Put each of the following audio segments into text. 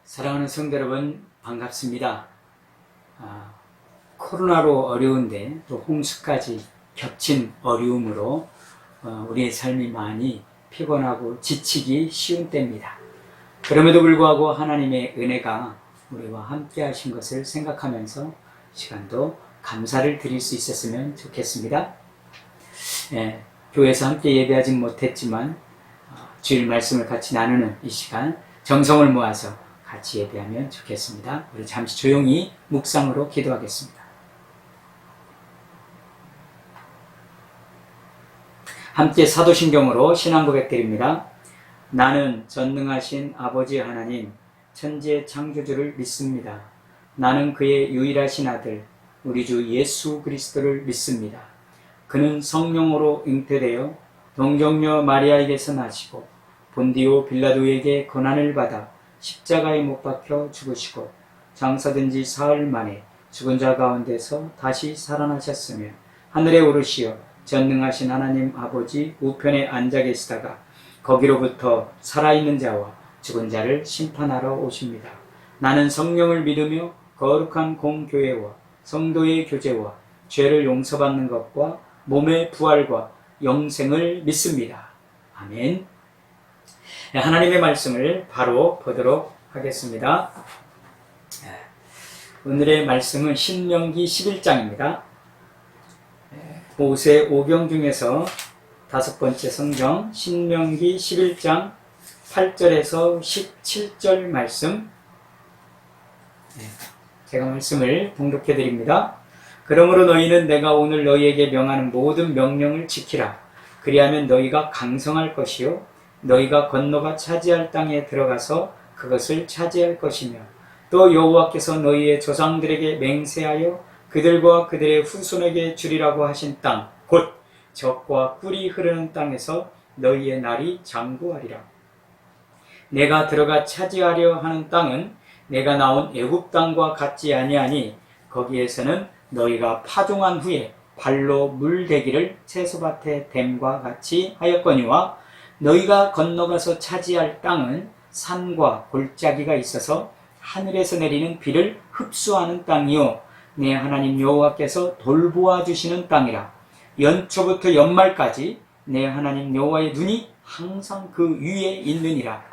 사랑하는 성도 여러분, 반갑습니다. 코로나로 어려운데 또 홍수까지 겹친 어려움으로 우리의 삶이 많이 피곤하고 지치기 쉬운 때입니다. 그럼에도 불구하고 하나님의 은혜가 우리와 함께 하신 것을 생각하면서 시간도 감사를 드릴 수 있었으면 좋겠습니다. 교회에서 함께 예배하지 못했지만 주일 말씀을 같이 나누는 이 시간 정성을 모아서 같이 예배하면 좋겠습니다. 우리 잠시 조용히 묵상으로 기도하겠습니다. 함께 사도신경으로 신앙 고백드립니다. 나는 전능하신 아버지 하나님, 천지의 창조주를 믿습니다. 나는 그의 유일하신 아들, 우리 주 예수 그리스도를 믿습니다. 그는 성령으로 잉태되어 동정녀 마리아에게서 나시고 본디오 빌라도에게 고난을 받아 십자가에 못 박혀 죽으시고 장사된 지 사흘 만에 죽은 자 가운데서 다시 살아나셨으며 하늘에 오르시어 전능하신 하나님 아버지 우편에 앉아 계시다가 거기로부터 살아있는 자와 죽은 자를 심판하러 오십니다. 나는 성령을 믿으며 거룩한 공교회와 성도의 교제와 죄를 용서받는 것과 몸의 부활과 영생을 믿습니다. 아멘. 하나님의 말씀을 바로 보도록 하겠습니다. 오늘의 말씀은 신명기 11장입니다. 모세 오경 중에서 다섯 번째 성경 신명기 11장 8절에서 17절 말씀, 제가 말씀을 봉독해 드립니다. 그러므로 너희는 내가 오늘 너희에게 명하는 모든 명령을 지키라. 그리하면 너희가 강성할 것이요 너희가 건너가 차지할 땅에 들어가서 그것을 차지할 것이며 또 여호와께서 너희의 조상들에게 맹세하여 그들과 그들의 후손에게 주리라고 하신 땅, 곧 젖과 꿀이 흐르는 땅에서 너희의 날이 장구하리라. 내가 들어가 차지하려 하는 땅은 내가 나온 애굽 땅과 같지 아니하니 거기에서는 너희가 파종한 후에 발로 물대기를 채소밭에 댐과 같이 하였거니와 너희가 건너가서 차지할 땅은 산과 골짜기가 있어서 하늘에서 내리는 비를 흡수하는 땅이요 내 하나님 여호와께서 돌보아 주시는 땅이라. 연초부터 연말까지 내 하나님 여호와의 눈이 항상 그 위에 있느니라.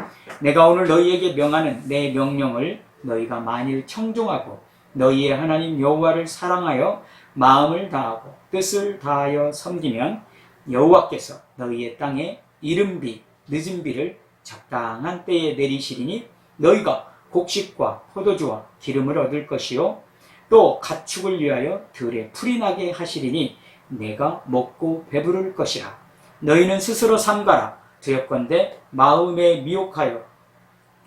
내가 오늘 너희에게 명하는 내 명령을 너희가 만일 청종하고 너희의 하나님 여호와를 사랑하여 마음을 다하고 뜻을 다하여 섬기면 여호와께서 너희의 땅에 이른 비, 늦은 비를 적당한 때에 내리시리니 너희가 곡식과 포도주와 기름을 얻을 것이요 또 가축을 위하여 들에 풀이 나게 하시리니 내가 먹고 배부를 것이라. 너희는 스스로 삼가라. 두렵건대 마음에 미혹하여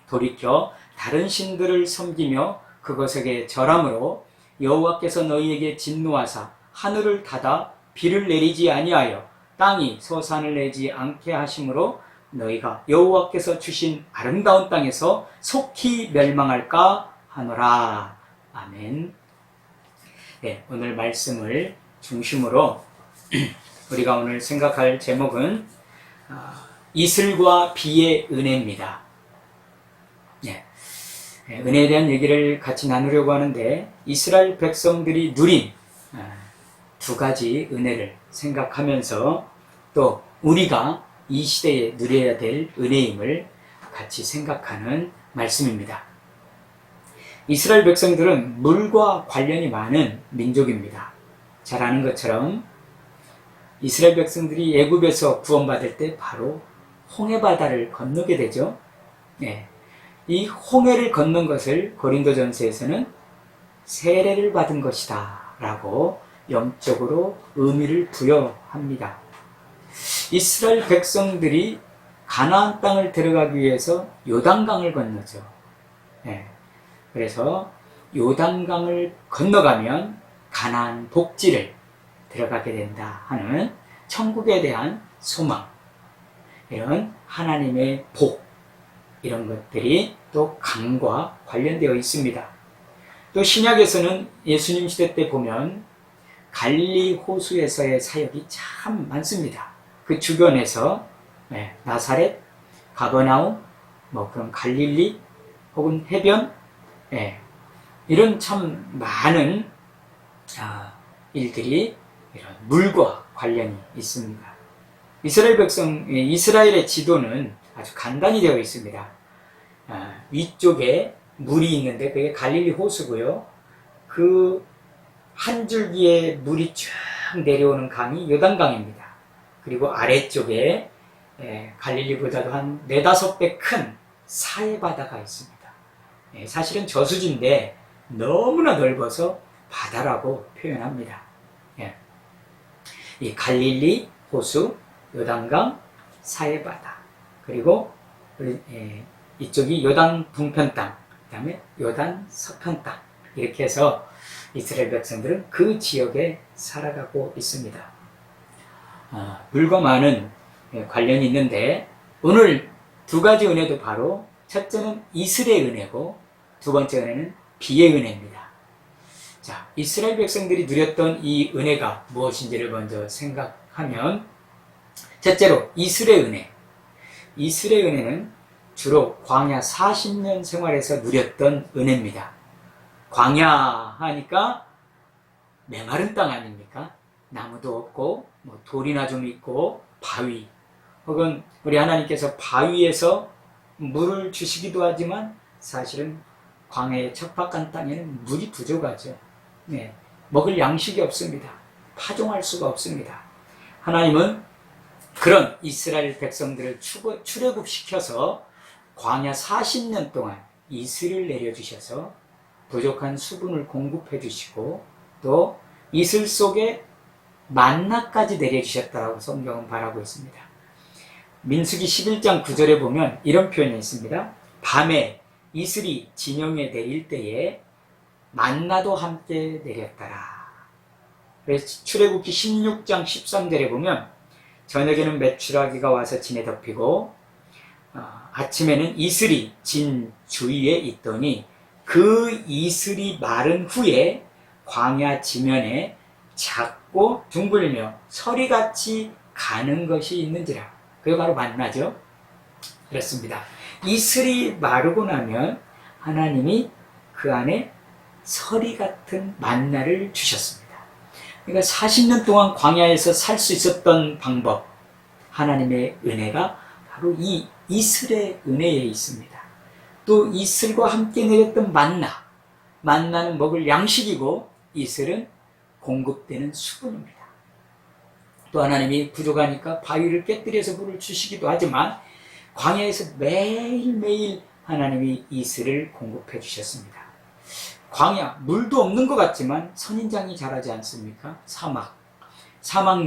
돌이켜 다른 신들을 섬기며 그것에게 절함으로 여호와께서 너희에게 진노하사 하늘을 닫아 비를 내리지 아니하여 땅이 소산을 내지 않게 하심으로 너희가 여호와께서 주신 아름다운 땅에서 속히 멸망할까 하노라. 아멘. 오늘 말씀을 중심으로 우리가 오늘 생각할 제목은 이슬과 비의 은혜입니다. 은혜에 대한 얘기를 같이 나누려고 하는데 이스라엘 백성들이 누린 두 가지 은혜를 생각하면서 또 우리가 이 시대에 누려야 될 은혜임을 같이 생각하는 말씀입니다. 이스라엘 백성들은 물과 관련이 많은 민족입니다. 잘 아는 것처럼 이스라엘 백성들이 애굽에서 구원받을 때 바로 홍해바다를 건너게 되죠. 이 홍해를 건넌 것을 고린도전서에서는 세례를 받은 것이다 라고 영적으로 의미를 부여합니다. 이스라엘 백성들이 가나안 땅을 들어가기 위해서 요단강을 건너죠. 그래서 요단강을 건너가면 가나안 복지를 들어가게 된다 하는 천국에 대한 소망, 이런 하나님의 복, 이런 것들이 또 강과 관련되어 있습니다. 또 신약에서는 예수님 시대 때 보면 갈릴리 호수에서의 사역이 참 많습니다. 그 주변에서 나사렛, 가버나움, 그런 갈릴리, 혹은 해변, 예, 이런 참 많은 일들이 이런 물과 관련이 있습니다. 이스라엘의 지도는 아주 간단히 되어 있습니다. 위쪽에 물이 있는데 그게 갈릴리 호수고요. 그 한 줄기의 물이 쭉 내려오는 강이 요단강입니다. 그리고 아래쪽에 갈릴리보다도 한 4-5배 큰 사해바다가 있습니다. 사실은 저수지인데 너무나 넓어서 바다라고 표현합니다. 이 갈릴리 호수, 요단강, 사해바다, 그리고 이쪽이 요단 동편 땅, 그 다음에 요단 서편 땅, 이렇게 해서 이스라엘 백성들은 그 지역에 살아가고 있습니다. 물과 많은 관련이 있는데 오늘 2가지 은혜도 바로 첫째는 이슬의 은혜고 두 번째 은혜는 비의 은혜입니다. 자, 이스라엘 백성들이 누렸던 이 은혜가 무엇인지를 먼저 생각하면 첫째로 이슬의 은혜. 이슬의 은혜는 주로 광야 40년 생활에서 누렸던 은혜입니다. 광야 하니까 메마른 땅 아닙니까? 나무도 없고 돌이나 좀 있고 바위, 혹은 우리 하나님께서 바위에서 물을 주시기도 하지만 사실은 광야의 척박한 땅에는 물이 부족하죠. 먹을 양식이 없습니다. 파종할 수가 없습니다. 하나님은 그런 이스라엘 백성들을 출애굽시켜서 광야 40년 동안 이슬을 내려주셔서 부족한 수분을 공급해 주시고 또 이슬 속에 만나까지 내려주셨다고 성경은 말하고 있습니다. 민수기 11장 9절에 보면 이런 표현이 있습니다. 밤에 이슬이 진영에 내릴 때에 만나도 함께 내렸더라. 그래서 출애굽기 16장 13절에 보면 저녁에는 메추라기가 와서 진에 덮이고 아침에는 이슬이 진 주위에 있더니 그 이슬이 마른 후에 광야 지면에 작고 둥글며 서리같이 가는 것이 있는지라. 그게 바로 만나죠. 그렇습니다. 이슬이 마르고 나면 하나님이 그 안에 서리 같은 만나를 주셨습니다. 그러니까 40년 동안 광야에서 살 수 있었던 방법, 하나님의 은혜가 바로 이 이슬의 은혜에 있습니다. 또 이슬과 함께 내렸던 만나는 먹을 양식이고 이슬은 공급되는 수분입니다. 또 하나님이 부족하니까 바위를 깨뜨려서 물을 주시기도 하지만 광야에서 매일매일 하나님이 이슬을 공급해 주셨습니다. 광야, 물도 없는 것 같지만 선인장이 자라지 않습니까? 사막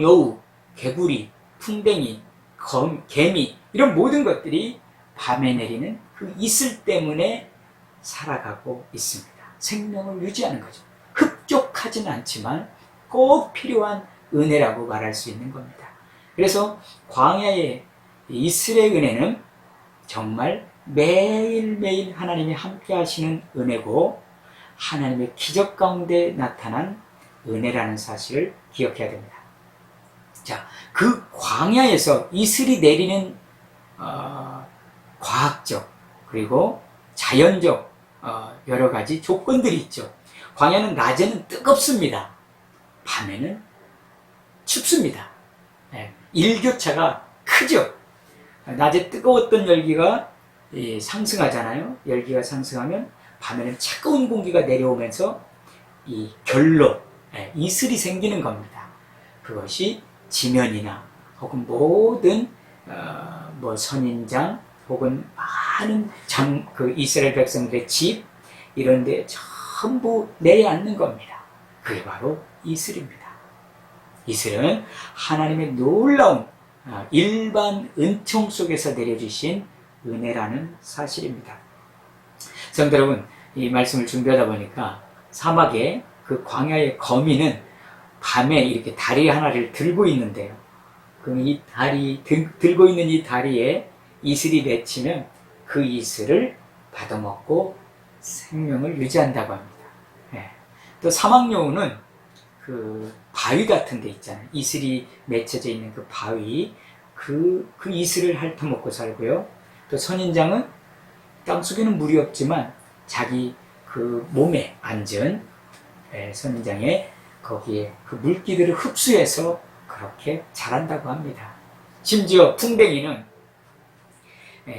여우, 개구리, 풍뎅이, 개미, 이런 모든 것들이 밤에 내리는 그 이슬 때문에 살아가고 있습니다. 생명을 유지하는 거죠. 흡족하진 않지만 꼭 필요한 은혜라고 말할 수 있는 겁니다. 그래서 광야의 이슬의 은혜는 정말 매일매일 하나님이 함께 하시는 은혜고 하나님의 기적 가운데 나타난 은혜라는 사실을 기억해야 됩니다. 자, 그 광야에서 이슬이 내리는 과학적 그리고 자연적 여러 가지 조건들이 있죠. 광야는 낮에는 뜨겁습니다. 밤에는 춥습니다. 일교차가 크죠. 낮에 뜨거웠던 열기가 상승하잖아요. 열기가 상승하면 밤에는 차가운 공기가 내려오면서 이 결로 이슬이 생기는 겁니다. 그것이 지면이나 혹은 모든 선인장 혹은 많은 그 이스라엘 백성들의 집 이런 데 전부 내려앉는 겁니다. 그게 바로 이슬입니다. 이슬은 하나님의 놀라운 일반 은총 속에서 내려주신 은혜라는 사실입니다. 성도 여러분, 이 말씀을 준비하다 보니까 사막에 그 광야의 거미는 밤에 이렇게 다리 하나를 들고 있는데요. 그럼 이 들고 있는 이 다리에 이슬이 맺히면 그 이슬을 받아먹고 생명을 유지한다고 합니다. 또 사막여우는 그 바위 같은 데 있잖아요. 이슬이 맺혀져 있는 그 바위, 그 이슬을 핥아먹고 살고요. 또 선인장은 땅속에는 물이 없지만 자기 그 몸에 앉은 선인장에 거기에 그 물기들을 흡수해서 그렇게 자란다고 합니다. 심지어 풍뎅이는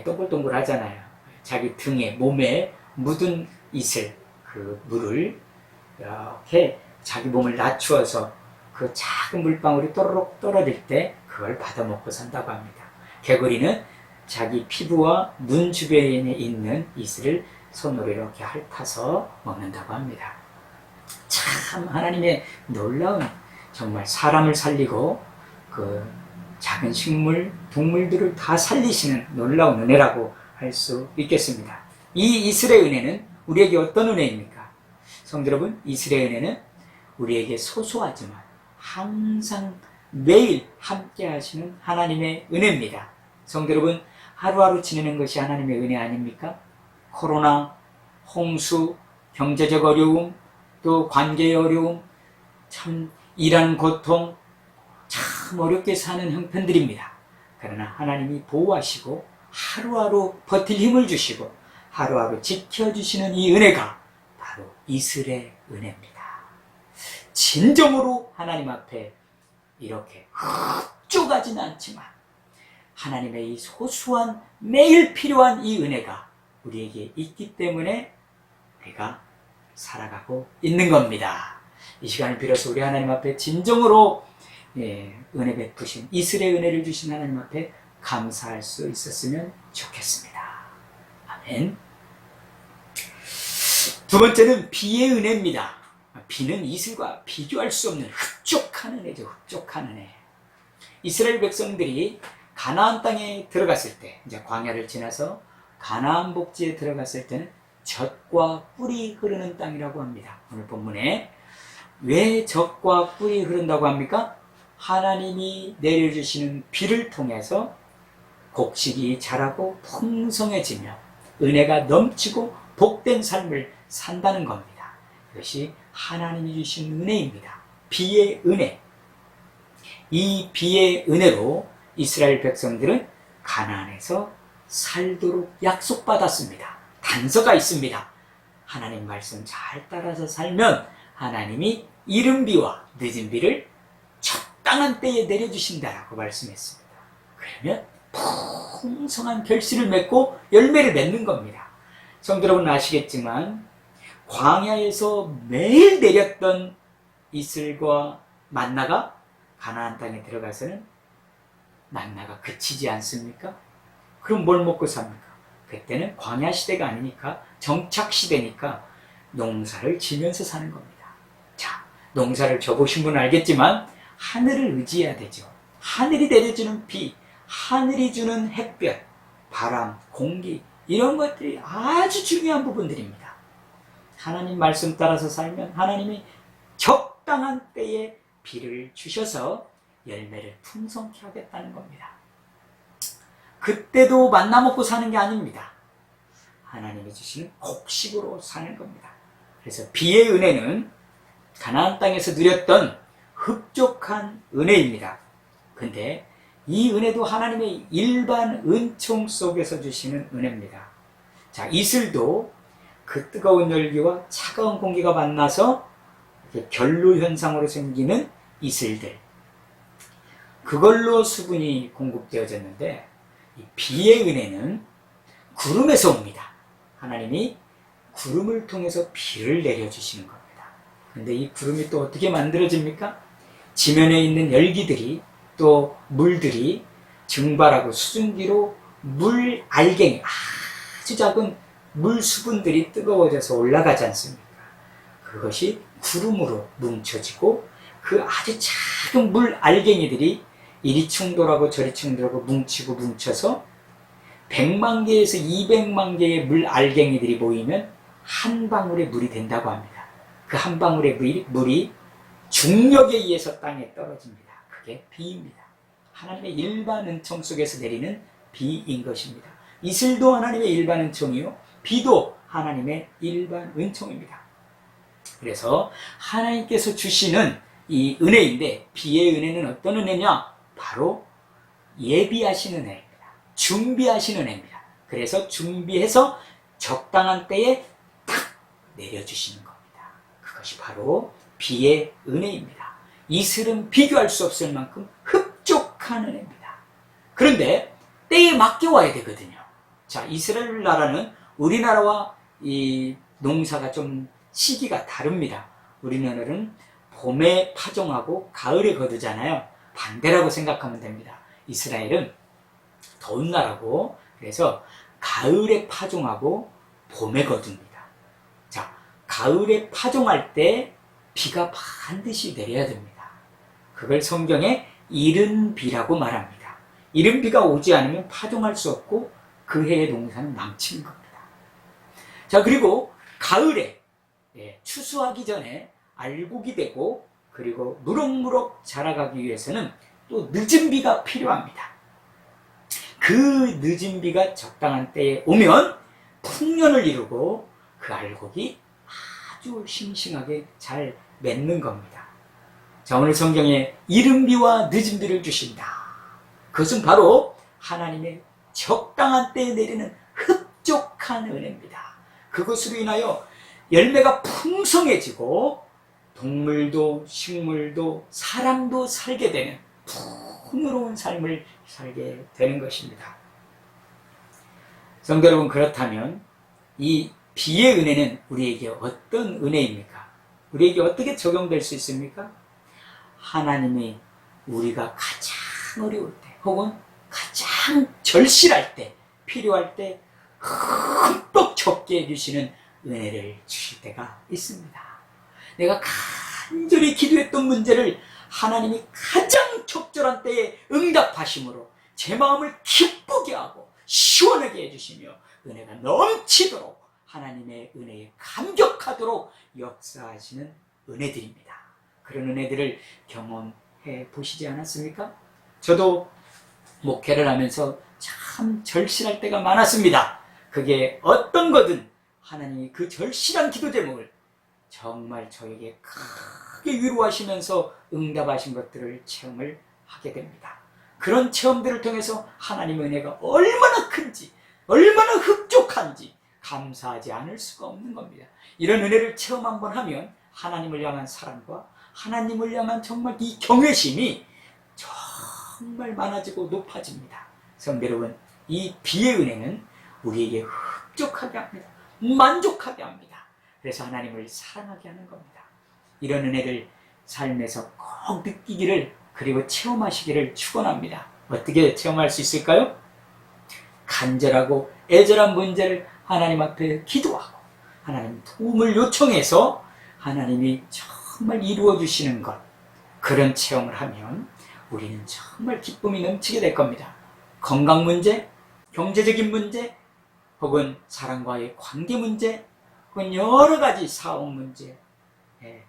동글동글 하잖아요. 자기 등에 몸에 묻은 이슬 그 물을 이렇게 자기 몸을 낮추어서 그 작은 물방울이 또르륵 떨어질 때 그걸 받아먹고 산다고 합니다. 개구리는 자기 피부와 눈 주변에 있는 이슬을 손으로 이렇게 핥아서 먹는다고 합니다. 참 하나님의 놀라운 정말 사람을 살리고 그 작은 식물, 동물들을 다 살리시는 놀라운 은혜라고 할 수 있겠습니다. 이 이슬의 은혜는 우리에게 어떤 은혜입니까? 성도 여러분, 이슬의 은혜는 우리에게 소소하지만 항상 매일 함께 하시는 하나님의 은혜입니다. 성도 여러분, 하루하루 지내는 것이 하나님의 은혜 아닙니까? 코로나, 홍수, 경제적 어려움, 또 관계의 어려움, 참 일하는 고통, 참 어렵게 사는 형편들입니다. 그러나 하나님이 보호하시고 하루하루 버틸 힘을 주시고 하루하루 지켜주시는 이 은혜가 바로 이슬의 은혜입니다. 진정으로 하나님 앞에 이렇게 흡족하지는 않지만 하나님의 이 소소한 매일 필요한 이 은혜가 우리에게 있기 때문에 우리가 살아가고 있는 겁니다. 이 시간을 빌어서 우리 하나님 앞에 진정으로 은혜 베푸신 이슬의 은혜를 주신 하나님 앞에 감사할 수 있었으면 좋겠습니다. 아멘. 두 번째는 비의 은혜입니다. 비는 이슬과 비교할 수 없는 흡족한 은혜죠. 흡족한 은혜. 이스라엘 백성들이 가나안 땅에 들어갔을 때, 이제 광야를 지나서 가나안 복지에 들어갔을 때는 젖과 꿀이 흐르는 땅이라고 합니다. 오늘 본문에 왜 젖과 꿀이 흐른다고 합니까? 하나님이 내려주시는 비를 통해서 곡식이 자라고 풍성해지며 은혜가 넘치고 복된 삶을 산다는 겁니다. 이것이 하나님이 주신 은혜입니다. 비의 은혜. 이 비의 은혜로 이스라엘 백성들은 가나안에서 살도록 약속받았습니다. 단서가 있습니다. 하나님 말씀 잘 따라서 살면 하나님이 이른 비와 늦은 비를 적당한 때에 내려주신다라고 말씀했습니다. 그러면 풍성한 결실을 맺고 열매를 맺는 겁니다. 성도 여러분 아시겠지만 광야에서 매일 내렸던 이슬과 만나가 가나안 땅에 들어가서는 만나가 그치지 않습니까? 그럼 뭘 먹고 삽니까? 그때는 광야 시대가 아니니까 정착 시대니까 농사를 지면서 사는 겁니다. 자, 농사를 져보신 분은 알겠지만 하늘을 의지해야 되죠. 하늘이 내려주는 비, 하늘이 주는 햇볕, 바람, 공기 이런 것들이 아주 중요한 부분들입니다. 하나님 말씀 따라서 살면 하나님이 적당한 때에 비를 주셔서 열매를 풍성케 하겠다는 겁니다. 그때도 만나 먹고 사는 게 아닙니다. 하나님이 주시는 곡식으로 사는 겁니다. 그래서 비의 은혜는 가나안 땅에서 누렸던 흡족한 은혜입니다. 근데 이 은혜도 하나님의 일반 은총 속에서 주시는 은혜입니다. 자, 이슬도 그 뜨거운 열기와 차가운 공기가 만나서 결로 현상으로 생기는 이슬들, 그걸로 수분이 공급되어졌는데 이 비의 은혜는 구름에서 옵니다. 하나님이 구름을 통해서 비를 내려주시는 겁니다. 그런데 이 구름이 또 어떻게 만들어집니까? 지면에 있는 열기들이 또 물들이 증발하고 수증기로 물 알갱이, 아주 작은 물 수분들이 뜨거워져서 올라가지 않습니까? 그것이 구름으로 뭉쳐지고 그 아주 작은 물 알갱이들이 이리 충돌하고 저리 충돌하고 뭉치고 뭉쳐서 100만 개에서 200만 개의 물 알갱이들이 모이면 한 방울의 물이 된다고 합니다. 그 한 방울의 물이 중력에 의해서 땅에 떨어집니다. 그게 비입니다. 하나님의 일반 은총 속에서 내리는 비인 것입니다. 이슬도 하나님의 일반 은총이요, 비도 하나님의 일반 은총입니다. 그래서 하나님께서 주시는 이 은혜인데, 비의 은혜는 어떤 은혜냐? 바로 예비하신 은혜입니다. 준비하신 은혜입니다. 그래서 준비해서 적당한 때에 탁 내려주시는 겁니다. 그것이 바로 비의 은혜입니다. 이슬은 비교할 수 없을 만큼 흡족한 은혜입니다. 그런데 때에 맞게 와야 되거든요. 자, 이스라엘 나라는 우리나라와 이 농사가 좀 시기가 다릅니다. 우리나라는 봄에 파종하고 가을에 거두잖아요. 반대라고 생각하면 됩니다. 이스라엘은 더운 나라고, 그래서 가을에 파종하고 봄에 거둡니다. 자, 가을에 파종할 때 비가 반드시 내려야 됩니다. 그걸 성경에 이른 비라고 말합니다. 이른 비가 오지 않으면 파종할 수 없고 그 해의 농사는 망치는 겁니다. 자, 그리고 가을에 추수하기 전에 알곡이 되고 그리고 무럭무럭 자라가기 위해서는 또 늦은 비가 필요합니다. 그 늦은 비가 적당한 때에 오면 풍년을 이루고 그 알곡이 아주 싱싱하게 잘 맺는 겁니다. 자, 오늘 성경에 이른 비와 늦은 비를 주신다. 그것은 바로 하나님의 적당한 때에 내리는 흡족한 은혜입니다. 그것으로 인하여 열매가 풍성해지고 동물도 식물도 사람도 살게 되는 풍요로운 삶을 살게 되는 것입니다. 성도 여러분, 그렇다면 이 비의 은혜는 우리에게 어떤 은혜입니까? 우리에게 어떻게 적용될 수 있습니까? 하나님이 우리가 가장 어려울 때 혹은 가장 절실할 때, 필요할 때 흠뻑 적게 해주시는 은혜를 주실 때가 있습니다. 내가 간절히 기도했던 문제를 하나님이 가장 적절한 때에 응답하심으로 제 마음을 기쁘게 하고 시원하게 해주시며 은혜가 넘치도록 하나님의 은혜에 감격하도록 역사하시는 은혜들입니다. 그런 은혜들을 경험해 보시지 않았습니까? 저도 목회를 하면서 참 절실할 때가 많았습니다. 그게 어떤 거든 하나님이 그 절실한 기도 제목을 정말 저에게 크게 위로하시면서 응답하신 것들을 체험을 하게 됩니다. 그런 체험들을 통해서 하나님의 은혜가 얼마나 큰지, 얼마나 흡족한지 감사하지 않을 수가 없는 겁니다. 이런 은혜를 체험 한번 하면 하나님을 향한 사랑과 하나님을 향한 정말 이 경외심이 정말 많아지고 높아집니다. 성도 여러분, 이 비의 은혜는 우리에게 흡족하게 합니다. 만족하게 합니다. 그래서 하나님을 사랑하게 하는 겁니다. 이런 은혜를 삶에서 꼭 느끼기를 그리고 체험하시기를 축원합니다. 어떻게 체험할 수 있을까요? 간절하고 애절한 문제를 하나님 앞에 기도하고 하나님 도움을 요청해서 하나님이 정말 이루어 주시는 것, 그런 체험을 하면 우리는 정말 기쁨이 넘치게 될 겁니다. 건강 문제, 경제적인 문제, 혹은 사람과의 관계 문제, 혹은 여러 가지 사업 문제,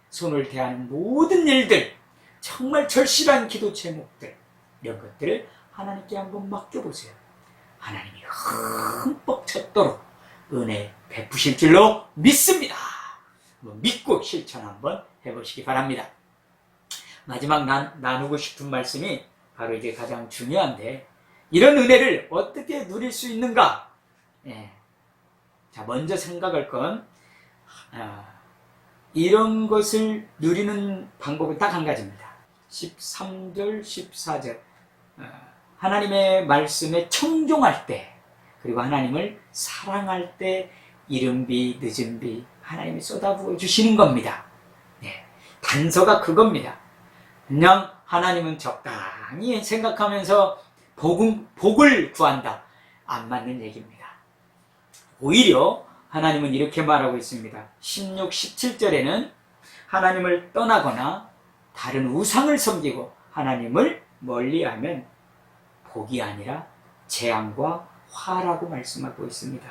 손을 대하는 모든 일들, 정말 절실한 기도 제목들, 이런 것들을 하나님께 한번 맡겨보세요. 하나님이 흠뻑 쳤도록 은혜 베푸실 줄로 믿습니다. 믿고 실천 한번 해보시기 바랍니다. 마지막 나누고 싶은 말씀이 바로 이제 가장 중요한데, 이런 은혜를 어떻게 누릴 수 있는가? 자, 먼저 생각할 건 이런 것을 누리는 방법은 딱 한 가지입니다. 13절, 14절 하나님의 말씀에 청종할 때, 그리고 하나님을 사랑할 때 이른 비, 늦은 비 하나님이 쏟아부어 주시는 겁니다. 단서가 그겁니다. 그냥 하나님은 적당히 생각하면서 복을 구한다, 안 맞는 얘기입니다. 오히려 하나님은 이렇게 말하고 있습니다. 16, 17절에는 하나님을 떠나거나 다른 우상을 섬기고 하나님을 멀리하면 복이 아니라 재앙과 화라고 말씀하고 있습니다.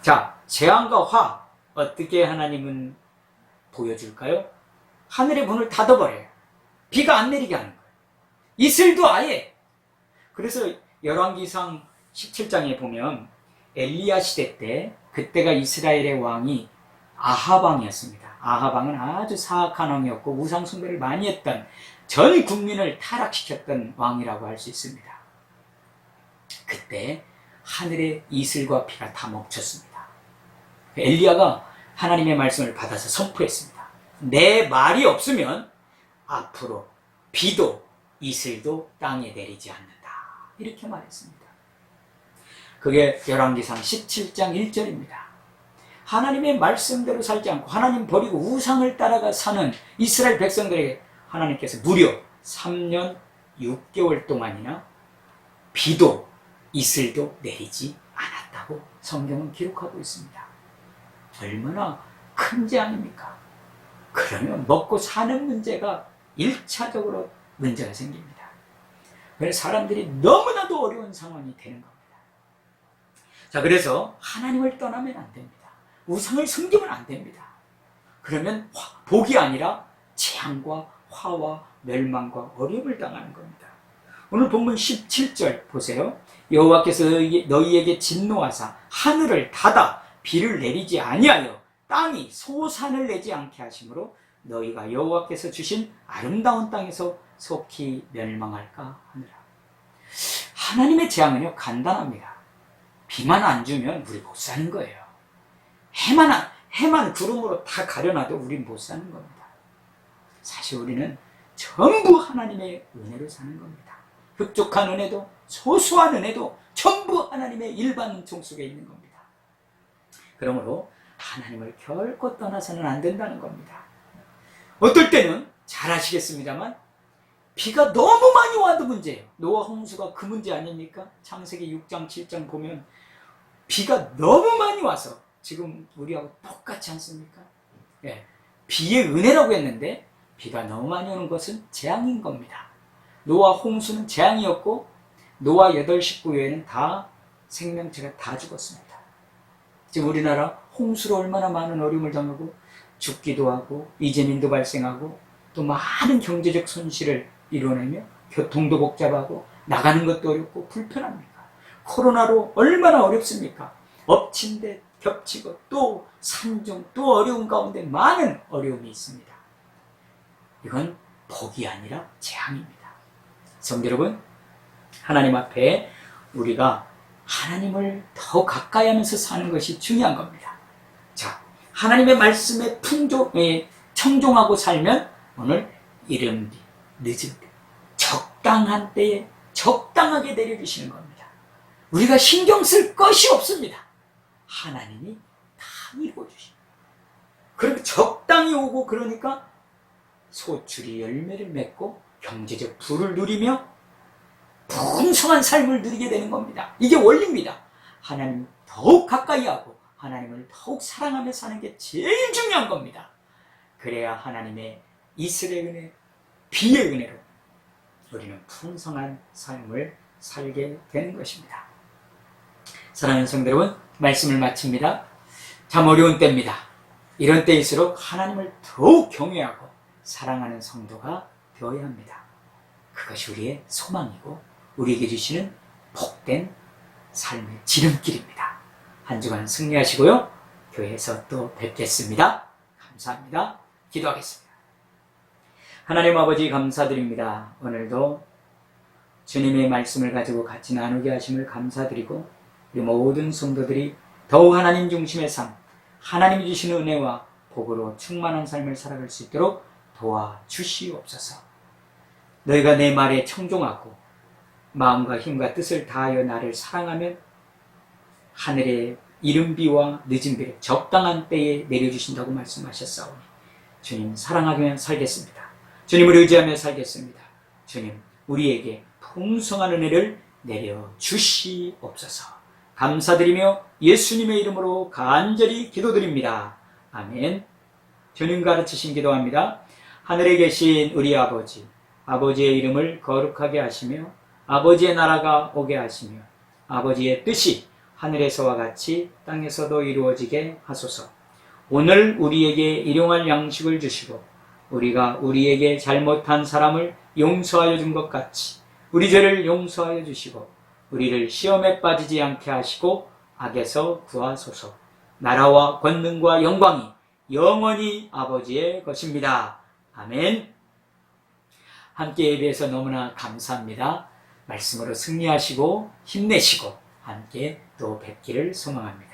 자, 재앙과 화 어떻게 하나님은 보여줄까요? 하늘의 문을 닫아버려요. 비가 안 내리게 하는 거예요. 이슬도 아예. 그래서 열왕기상 17장에 보면 엘리야 시대 때, 그때가 이스라엘의 왕이 아하방이었습니다. 아하방은 아주 사악한 왕이었고 우상 숭배를 많이 했던, 전 국민을 타락시켰던 왕이라고 할 수 있습니다. 그때 하늘의 이슬과 비가 다 멈췄습니다. 엘리야가 하나님의 말씀을 받아서 선포했습니다. 내 말이 없으면 앞으로 비도 이슬도 땅에 내리지 않는다. 이렇게 말했습니다. 그게 열왕기상 17장 1절입니다. 하나님의 말씀대로 살지 않고 하나님 버리고 우상을 따라가 사는 이스라엘 백성들에게 하나님께서 무려 3년 6개월 동안이나 비도 이슬도 내리지 않았다고 성경은 기록하고 있습니다. 얼마나 큰 재앙입니까? 그러면 먹고 사는 문제가 1차적으로 문제가 생깁니다. 그래서 사람들이 너무나도 어려운 상황이 되는 겁니다. 자, 그래서 하나님을 떠나면 안 됩니다. 우상을 섬기면 안 됩니다. 그러면 복이 아니라 재앙과 화와 멸망과 어려움을 당하는 겁니다. 오늘 본문 17절 보세요. 여호와께서 너희에게 진노하사 하늘을 닫아 비를 내리지 아니하여 땅이 소산을 내지 않게 하심으로 너희가 여호와께서 주신 아름다운 땅에서 속히 멸망할까 하느라. 하나님의 재앙은요 간단합니다. 비만 안 주면 우리 못 사는 거예요. 해만 구름으로 다 가려놔도 우리 못 사는 겁니다. 사실 우리는 전부 하나님의 은혜로 사는 겁니다. 흡족한 은혜도 소소한 은혜도 전부 하나님의 일반 은총 속에 있는 겁니다. 그러므로 하나님을 결코 떠나서는 안 된다는 겁니다. 어떨 때는 잘 아시겠습니다만 비가 너무 많이 와도 문제예요. 노아 홍수가 그 문제 아닙니까? 창세기 6장 7장 보면 비가 너무 많이 와서 지금 우리하고 똑같지 않습니까? 예, 비의 은혜라고 했는데 비가 너무 많이 오는 것은 재앙인 겁니다. 노아 홍수는 재앙이었고 노아 8식구 외에는 다 생명체가 다 죽었습니다. 지금 우리나라 홍수로 얼마나 많은 어려움을 당하고 죽기도 하고 이재민도 발생하고 또 많은 경제적 손실을 이뤄내며 교통도 복잡하고 나가는 것도 어렵고 불편합니까? 코로나로 얼마나 어렵습니까? 엎친 데 겹치고 또 산중 또 어려운 가운데 많은 어려움이 있습니다. 이건 복이 아니라 재앙입니다. 성도 여러분, 하나님 앞에 우리가 하나님을 더 가까이 하면서 사는 것이 중요한 겁니다. 자, 하나님의 말씀에 청종하고 살면 오늘 이른 비, 늦은 비, 적당한 때에 적당하게 내려주시는 겁니다. 우리가 신경 쓸 것이 없습니다. 하나님이 다 이루어주십니다. 그리고 적당히 오고 그러니까 소출이 열매를 맺고 경제적 부를 누리며 풍성한 삶을 누리게 되는 겁니다. 이게 원리입니다. 하나님을 더욱 가까이 하고 하나님을 더욱 사랑하며 사는 게 제일 중요한 겁니다. 그래야 하나님의 이슬의 은혜, 비의 은혜로 우리는 풍성한 삶을 살게 되는 것입니다. 사랑하는 성도 여러분, 말씀을 마칩니다. 참 어려운 때입니다. 이런 때일수록 하나님을 더욱 경외하고 사랑하는 성도가 되어야 합니다. 그것이 우리의 소망이고 우리에게 주시는 복된 삶의 지름길입니다. 한 주간 승리하시고요. 교회에서 또 뵙겠습니다. 감사합니다. 기도하겠습니다. 하나님 아버지 감사드립니다. 오늘도 주님의 말씀을 가지고 같이 나누게 하심을 감사드리고 우리 모든 성도들이 더욱 하나님 중심의 삶, 하나님이 주시는 은혜와 복으로 충만한 삶을 살아갈 수 있도록 도와주시옵소서. 너희가 내 말에 청종하고 마음과 힘과 뜻을 다하여 나를 사랑하면 하늘의 이른 비와 늦은 비를 적당한 때에 내려주신다고 말씀하셨사오니 주님 사랑하며 살겠습니다. 주님을 의지하며 살겠습니다. 주님 우리에게 풍성한 은혜를 내려주시옵소서. 감사드리며 예수님의 이름으로 간절히 기도드립니다. 아멘. 주님 가르치신 기도합니다. 하늘에 계신 우리 아버지, 아버지의 이름을 거룩하게 하시며 아버지의 나라가 오게 하시며 아버지의 뜻이 하늘에서와 같이 땅에서도 이루어지게 하소서. 오늘 우리에게 일용할 양식을 주시고 우리가 우리에게 잘못한 사람을 용서하여 준 것 같이 우리 죄를 용서하여 주시고 우리를 시험에 빠지지 않게 하시고 악에서 구하소서. 나라와 권능과 영광이 영원히 아버지의 것입니다. 아멘. 함께 예배해서 너무나 감사합니다. 말씀으로 승리하시고 힘내시고 함께 또 뵙기를 소망합니다.